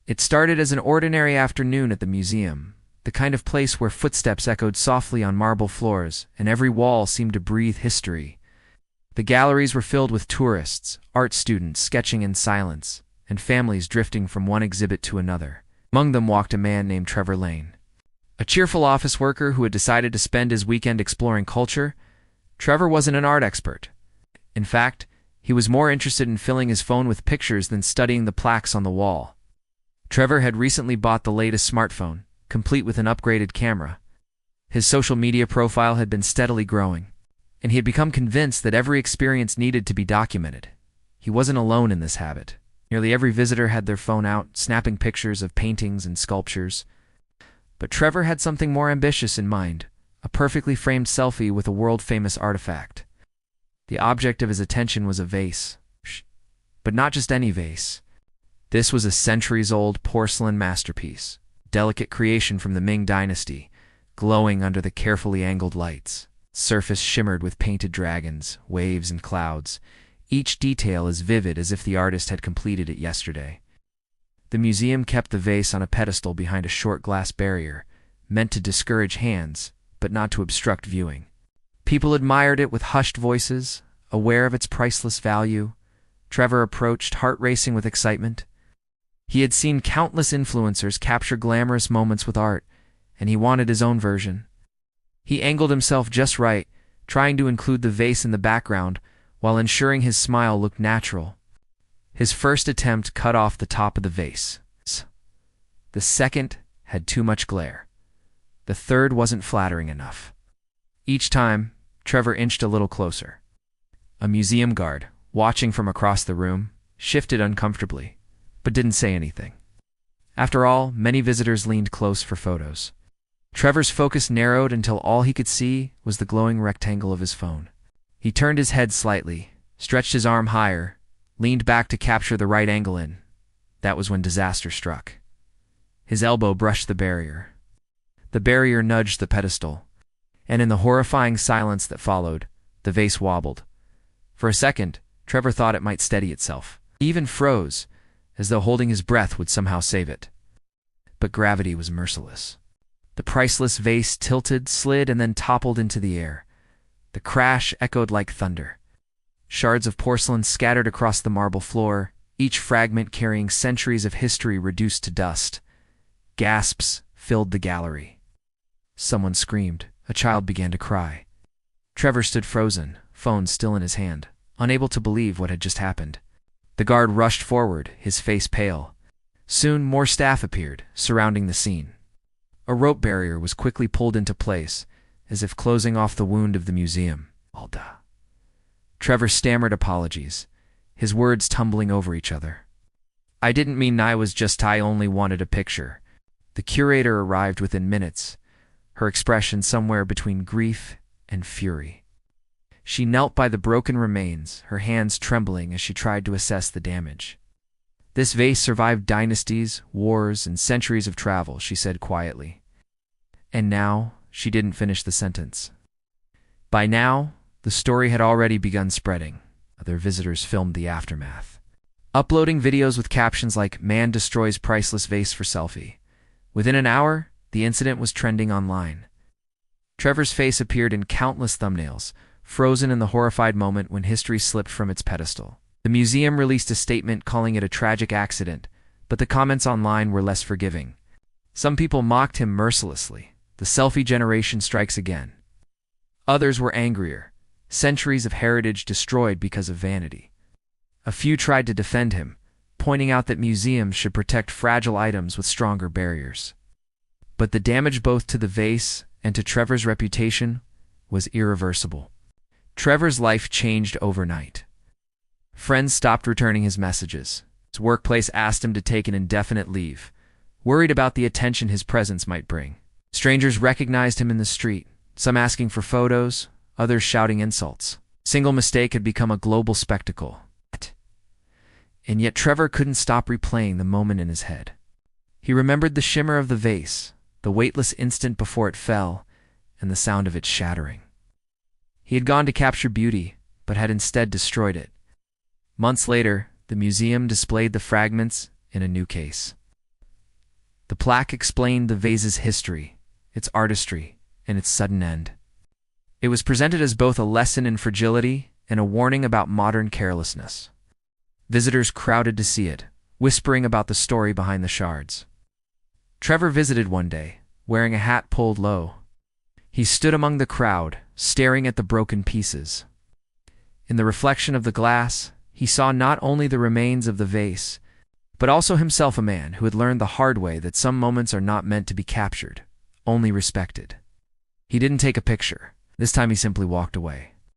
It started as an ordinary afternoon at the museum, the kind of place where footsteps echoed softly on marble floors and every wall seemed to breathe history. The galleries were filled with tourists, art students sketching in silence, and families drifting from one exhibit to another. Among them walked a man named Trevor Lane. A cheerful office worker who had decided to spend his weekend exploring culture. Trevor wasn't an art expert. In fact, he was more interested in filling his phone with pictures than studying the plaques on the wall. Trevor had recently bought the latest smartphone, complete with an upgraded camera. His social media profile had been steadily growing, and he had become convinced that every experience needed to be documented. He wasn't alone in this habit. Nearly every visitor had their phone out, snapping pictures of paintings and sculptures. But Trevor had something more ambitious in mind, a perfectly framed selfie with a world-famous artifact. The object of his attention was a vase. But not just any vase. This was a centuries-old porcelain masterpiece, delicate creation from the Ming Dynasty, glowing under the carefully angled lights. Surface shimmered with painted dragons, waves, and clouds, each detail as vivid as if the artist had completed it yesterday. The museum kept the vase on a pedestal behind a short glass barrier, meant to discourage hands, but not to obstruct viewing. People admired it with hushed voices, aware of its priceless value. Trevor approached, heart racing with excitement. He had seen countless influencers capture glamorous moments with art, and he wanted his own version. He angled himself just right, trying to include the vase in the background while ensuring his smile looked natural. His first attempt cut off the top of the vase. The second had too much glare. The third wasn't flattering enough. Each time, Trevor inched a little closer. A museum guard, watching from across the room, shifted uncomfortably, but didn't say anything. After all, many visitors leaned close for photos. Trevor's focus narrowed until all he could see was the glowing rectangle of his phone. He turned his head slightly, stretched his arm higher, leaned back to capture the right angle in. That was when disaster struck. His elbow brushed the barrier. The barrier nudged the pedestal, and in the horrifying silence that followed, the vase wobbled. For a second, Trevor thought it might steady itself. He even froze, as though holding his breath would somehow save it. But gravity was merciless. The priceless vase tilted, slid, and then toppled into the air. The crash echoed like thunder. Shards of porcelain scattered across the marble floor, each fragment carrying centuries of history reduced to dust. Gasps filled the gallery. Someone screamed. A child began to cry. Trevor stood frozen, phone still in his hand, unable to believe what had just happened. The guard rushed forward, his face pale. Soon more staff appeared, surrounding the scene. A rope barrier was quickly pulled into place, as if closing off the wound of the museum. Alda. Trevor stammered apologies, his words tumbling over each other. I didn't mean I only wanted a picture. The curator arrived within minutes, her expression somewhere between grief and fury. She knelt by the broken remains, her hands trembling as she tried to assess the damage. This vase survived dynasties, wars, and centuries of travel, she said quietly. And now, she didn't finish the sentence. By now, the story had already begun spreading. Other visitors filmed the aftermath, uploading videos with captions like, "Man destroys priceless vase for selfie." Within an hour, the incident was trending online. Trevor's face appeared in countless thumbnails, frozen in the horrified moment when history slipped from its pedestal. The museum released a statement calling it a tragic accident, but the comments online were less forgiving. Some people mocked him mercilessly. The selfie generation strikes again. Others were angrier. Centuries of heritage destroyed because of vanity. A few tried to defend him, pointing out that museums should protect fragile items with stronger barriers. But the damage both to the vase and to Trevor's reputation was irreversible. Trevor's life changed overnight. Friends stopped returning his messages. His workplace asked him to take an indefinite leave, worried about the attention his presence might bring. Strangers recognized him in the street, some asking for photos, others shouting insults. A single mistake had become a global spectacle. And yet Trevor couldn't stop replaying the moment in his head. He remembered the shimmer of the vase, the weightless instant before it fell, and the sound of it shattering. He had gone to capture beauty, but had instead destroyed it. Months later, the museum displayed the fragments in a new case. The plaque explained the vase's history, its artistry, and its sudden end. It was presented as both a lesson in fragility and a warning about modern carelessness. Visitors crowded to see it, whispering about the story behind the shards. Trevor visited one day, wearing a hat pulled low. He stood among the crowd, staring at the broken pieces. In the reflection of the glass, he saw not only the remains of the vase, but also himself, a man who had learned the hard way that some moments are not meant to be captured, only respected. He didn't take a picture. This time he simply walked away.